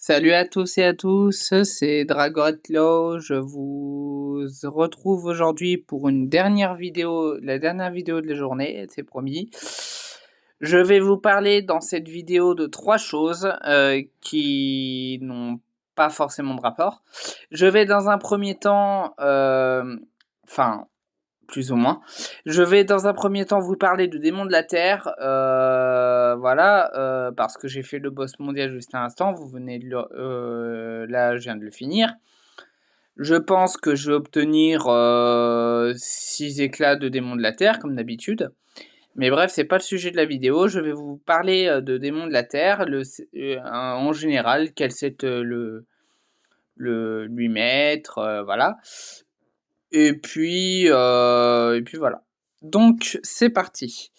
Salut à tous et à tous, c'est Dragotlo. Je vous retrouve aujourd'hui pour une dernière vidéo, la dernière vidéo de la journée, c'est promis. Je vais vous parler dans cette vidéo de 3 choses qui n'ont pas forcément de rapport. Je vais dans un premier temps, plus ou moins. Je vais dans un premier temps vous parler de Démons de la Terre, voilà, parce que j'ai fait le boss mondial juste à l'instant, vous venez de là je viens de le finir. Je pense que je vais obtenir 6 éclats de Démons de la Terre, comme d'habitude. Mais bref, c'est pas le sujet de la vidéo, je vais vous parler de Démons de la Terre, en général, quel c'est lui mettre, voilà. Et puis voilà. Donc, c'est parti.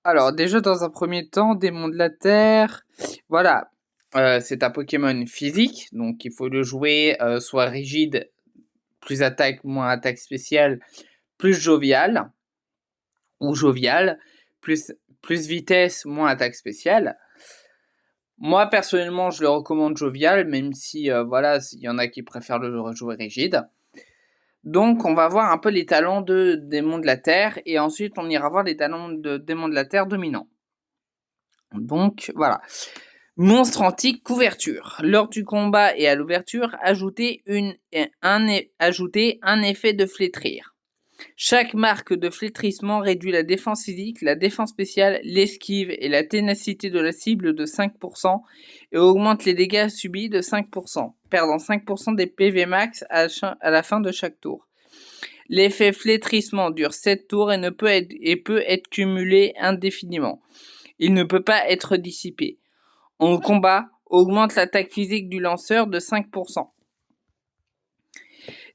Alors, déjà, dans un premier temps, Démon de la Terre, voilà. C'est un Pokémon physique, donc il faut le jouer soit rigide, plus attaque, moins attaque spéciale, plus jovial, ou jovial, plus vitesse, moins attaque spéciale. Moi, personnellement, je le recommande jovial, même si, voilà, il y en a qui préfèrent le jouer rigide. Donc, on va voir un peu les talents de Démon de la Terre, et ensuite on ira voir les talents de Démon de la Terre dominants. Donc, voilà. Monstre antique couverture. Lors du combat et à l'ouverture, ajoutez un effet de flétrir. Chaque marque de flétrissement réduit la défense physique, la défense spéciale, l'esquive et la ténacité de la cible de 5% et augmente les dégâts subis de 5%, perdant 5% des PV max à la fin de chaque tour. L'effet flétrissement dure 7 tours et peut être cumulé indéfiniment. Il ne peut pas être dissipé. En combat, augmente l'attaque physique du lanceur de 5%.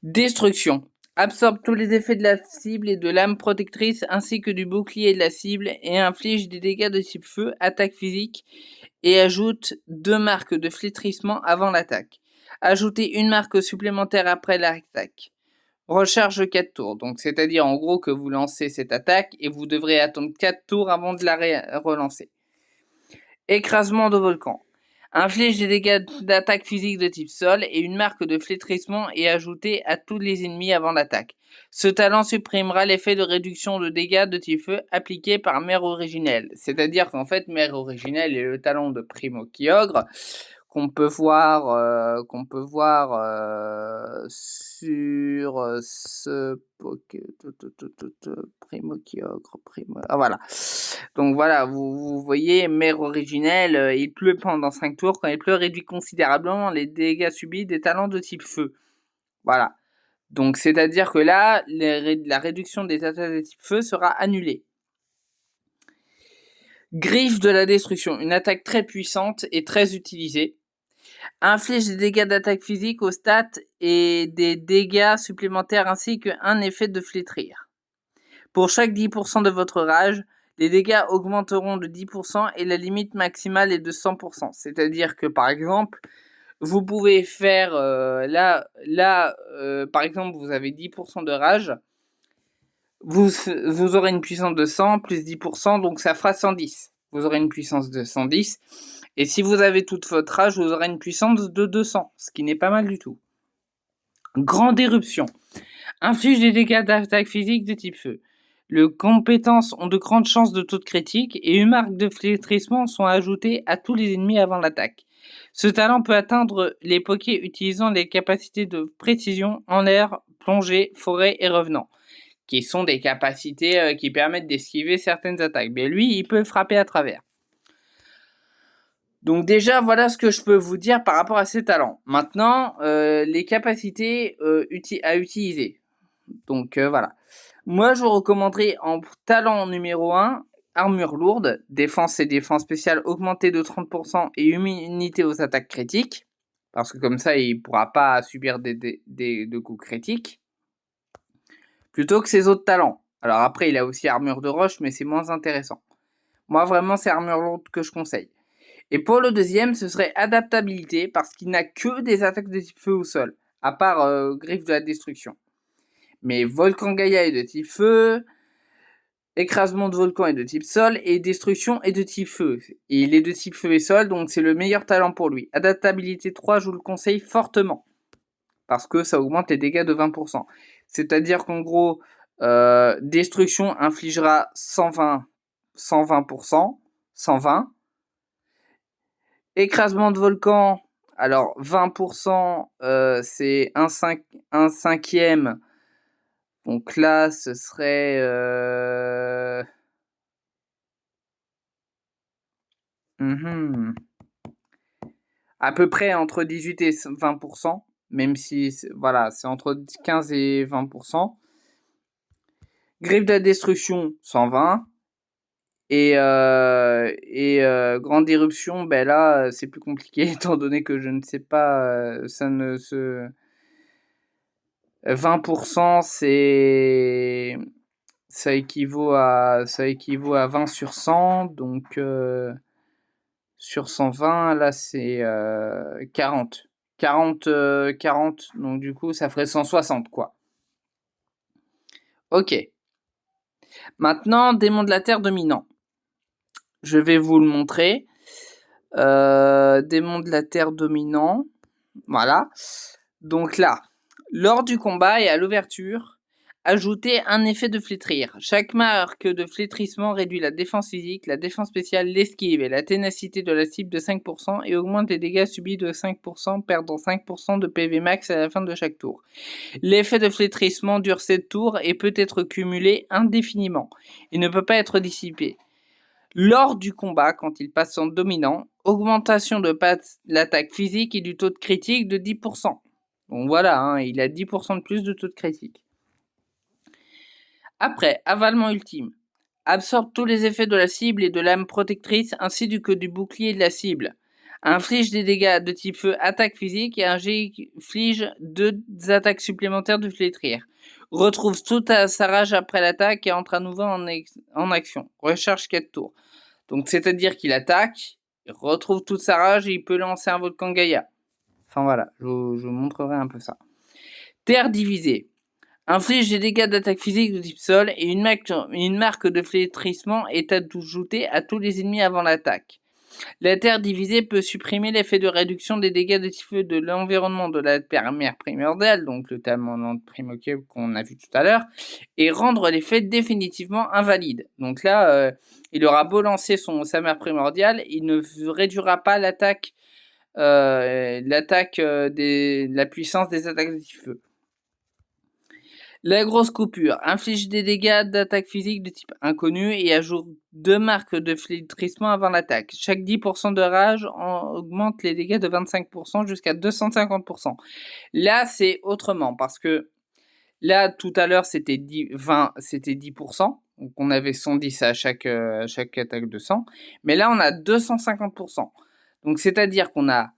Destruction. Absorbe tous les effets de la cible et de l'âme protectrice ainsi que du bouclier de la cible et inflige des dégâts de type feu, attaque physique et ajoute 2 marques de flétrissement avant l'attaque. Ajoutez une marque supplémentaire après l'attaque. Recharge 4 tours, donc c'est-à-dire en gros que vous lancez cette attaque et vous devrez attendre 4 tours avant de la relancer. Écrasement de volcan. Inflige des dégâts d'attaque physique de type sol et une marque de flétrissement est ajoutée à tous les ennemis avant l'attaque. Ce talent supprimera l'effet de réduction de dégâts de type feu appliqué par Mère Originelle. C'est-à-dire qu'en fait, Mère Originelle est le talent de Primo Kyogre qu'on peut voir sur ce Primo Kyogre, voilà. Donc voilà, vous voyez, Mère Originelle, il pleut pendant 5 tours. Quand il pleut, réduit considérablement les dégâts subis des talents de type feu. Voilà. Donc c'est-à-dire que là, la réduction des attaques de type feu sera annulée. Griffe de la destruction, une attaque très puissante et très utilisée. Inflige des dégâts d'attaque physique aux stats et des dégâts supplémentaires ainsi qu'un effet de flétrir. Pour chaque 10% de votre rage, les dégâts augmenteront de 10% et la limite maximale est de 100%. C'est-à-dire que par exemple, vous pouvez faire par exemple, vous avez 10% de rage, vous aurez une puissance de 100 plus 10%, donc ça fera 110. Vous aurez une puissance de 110. Et si vous avez toute votre rage, vous aurez une puissance de 200, ce qui n'est pas mal du tout. Grande éruption. Inflige des dégâts d'attaque physique de type feu. Les compétences ont de grandes chances de taux de critique et une marque de flétrissement sont ajoutées à tous les ennemis avant l'attaque. Ce talent peut atteindre les pokés utilisant les capacités de précision en air, plongée, forêt et revenant, qui sont des capacités qui permettent d'esquiver certaines attaques. Mais lui, il peut frapper à travers. Donc déjà, voilà ce que je peux vous dire par rapport à ces talents. Maintenant, les capacités à utiliser. Donc voilà. Moi, je vous recommanderais en talent numéro 1, armure lourde, défense et défense spéciale augmentée de 30% et immunité aux attaques critiques. Parce que comme ça, il ne pourra pas subir de coups critiques. Plutôt que ses autres talents. Alors après, il a aussi armure de roche, mais c'est moins intéressant. Moi, vraiment, c'est armure lourde que je conseille. Et pour le deuxième, ce serait adaptabilité, parce qu'il n'a que des attaques de type feu au sol, à part griffe de la destruction. Mais Volcan Gaïa est de type feu, Écrasement de volcan est de type sol et destruction est de type feu. Et il est de type feu et sol, donc c'est le meilleur talent pour lui. Adaptabilité 3, je vous le conseille fortement. Parce que ça augmente les dégâts de 20%. C'est-à-dire qu'en gros, destruction infligera 120%, 120. Écrasement de volcan, alors 20%, c'est un cinquième. Donc là, ce serait... à peu près entre 18 et 20%, même si, voilà, c'est entre 15 et 20%. Griffe de la destruction, 120. Et grande éruption, ben là, c'est plus compliqué, étant donné que je ne sais pas, ça ne se... 20%, ça équivaut à 20 sur 100, donc sur 120, là, c'est 40. 40, donc du coup, ça ferait 160, quoi. Ok. Maintenant, démon de la Terre dominant. Je vais vous le montrer. Démon de la Terre dominant. Voilà. Donc là, lors du combat et à l'ouverture, ajoutez un effet de flétrir. Chaque marque de flétrissement réduit la défense physique, la défense spéciale, l'esquive et la ténacité de la cible de 5% et augmente les dégâts subis de 5%, perdant 5% de PV max à la fin de chaque tour. L'effet de flétrissement dure 7 tours et peut être cumulé indéfiniment. Il ne peut pas être dissipé. Lors du combat, quand il passe en dominant, augmentation de l'attaque physique et du taux de critique de 10%. Donc voilà, hein, il a 10% de plus de taux de critique. Après, avalement ultime. Absorbe tous les effets de la cible et de l'âme protectrice ainsi que du bouclier de la cible. Inflige des dégâts de type feu attaque physique et inflige 2 attaques supplémentaires de flétrir. Retrouve toute sa rage après l'attaque et entre à nouveau en action. Recharge 4 tours. Donc c'est-à-dire qu'il attaque, il retrouve toute sa rage et il peut lancer un volcan Gaïa. Enfin voilà, je vous montrerai un peu ça. Terre divisée. Inflige des dégâts d'attaque physique de type sol et une marque de flétrissement est ajoutée à tous les ennemis avant l'attaque. La terre divisée peut supprimer l'effet de réduction des dégâts de type feu de l'environnement de la première primordiale, donc le talent de Primokev qu'on a vu tout à l'heure, et rendre l'effet définitivement invalide. Donc là, il aura beau lancer sa mère primordiale, il ne réduira pas la puissance des attaques de type feu. La grosse coupure inflige des dégâts d'attaque physique de type inconnu et ajoute 2 marques de flétrissement avant l'attaque. Chaque 10% de rage augmente les dégâts de 25% jusqu'à 250%. Là, c'est autrement parce que là, tout à l'heure, c'était 10%. Donc, on avait 110 à chaque attaque de 100. Mais là, on a 250%. Donc, c'est-à-dire qu'on a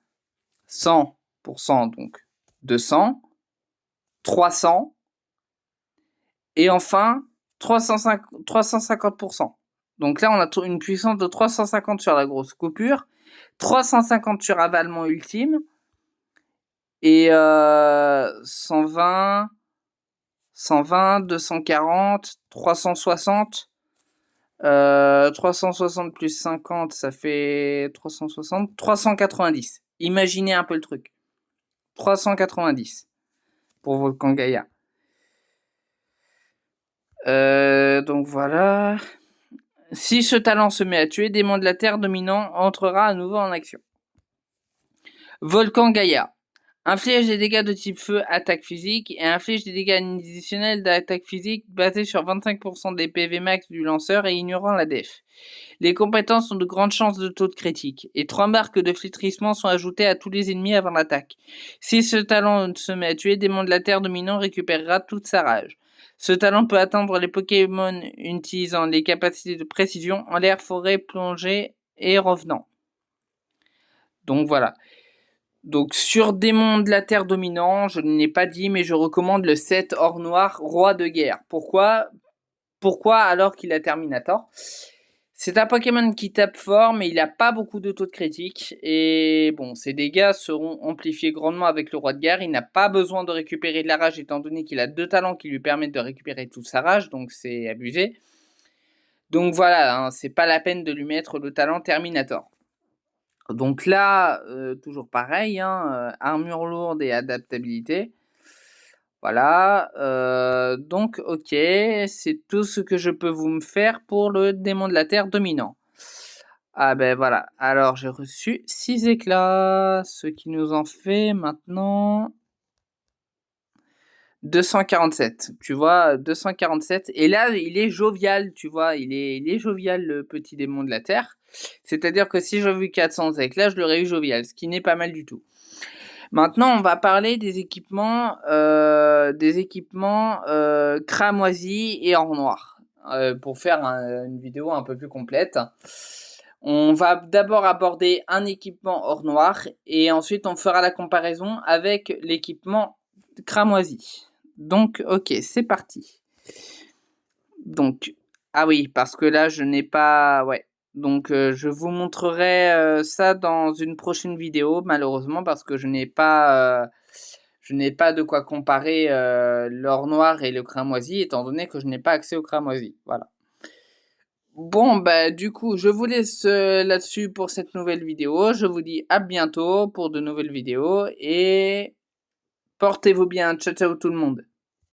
100%, donc 200, 300, et enfin, 350%. Donc là, on a une puissance de 350 sur la grosse coupure, 350 sur avalement ultime, et 120, 240, 360. 360 plus 50, ça fait 360, 390. Imaginez un peu le truc. 390 pour Volcan Gaïa. Donc voilà. Si ce talent se met à tuer, démon de la Terre dominant entrera à nouveau en action. Volcan Gaïa. Inflige des dégâts de type feu, attaque physique, et inflige des dégâts additionnels d'attaque physique basés sur 25% des PV max du lanceur et ignorant la def. Les compétences ont de grandes chances de taux de critique, et 3 marques de flétrissement sont ajoutées à tous les ennemis avant l'attaque. Si ce talent se met à tuer, démon de la Terre dominant récupérera toute sa rage. Ce talent peut atteindre les Pokémon utilisant les capacités de précision en l'air, forêt, plongée et revenant. Donc voilà. Donc sur Démon de la Terre dominant, je ne l'ai pas dit, mais je recommande le set or noir Roi de guerre. Pourquoi alors qu'il a Terminator? C'est un Pokémon qui tape fort, mais il n'a pas beaucoup de taux de critique. Et bon, ses dégâts seront amplifiés grandement avec le Roi de guerre. Il n'a pas besoin de récupérer de la rage, étant donné qu'il a 2 talents qui lui permettent de récupérer toute sa rage, donc c'est abusé. Donc voilà, hein, c'est pas la peine de lui mettre le talent Terminator. Donc là, toujours pareil, hein, armure lourde et adaptabilité. Voilà, donc OK, c'est tout ce que je peux vous me faire pour le démon de la terre dominant. Ah ben voilà, alors j'ai reçu 6 éclats, ce qui nous en fait maintenant 247. Tu vois, 247. Et là, il est jovial, tu vois, il est jovial le petit démon de la terre. C'est-à-dire que si j'avais eu 400 éclats, je l'aurais eu jovial, ce qui n'est pas mal du tout. Maintenant, on va parler des équipements cramoisis et or noir, pour faire une vidéo un peu plus complète. On va d'abord aborder un équipement or noir et ensuite on fera la comparaison avec l'équipement cramoisi. Donc, ok, c'est parti. Donc, ah oui, parce que là, je n'ai pas... Ouais. Donc, je vous montrerai ça dans une prochaine vidéo, malheureusement, parce que je n'ai pas de quoi comparer l'or noir et le cramoisi, étant donné que je n'ai pas accès au cramoisi. Voilà. Bon, bah, du coup, je vous laisse là-dessus pour cette nouvelle vidéo. Je vous dis à bientôt pour de nouvelles vidéos et portez-vous bien. Ciao, ciao tout le monde.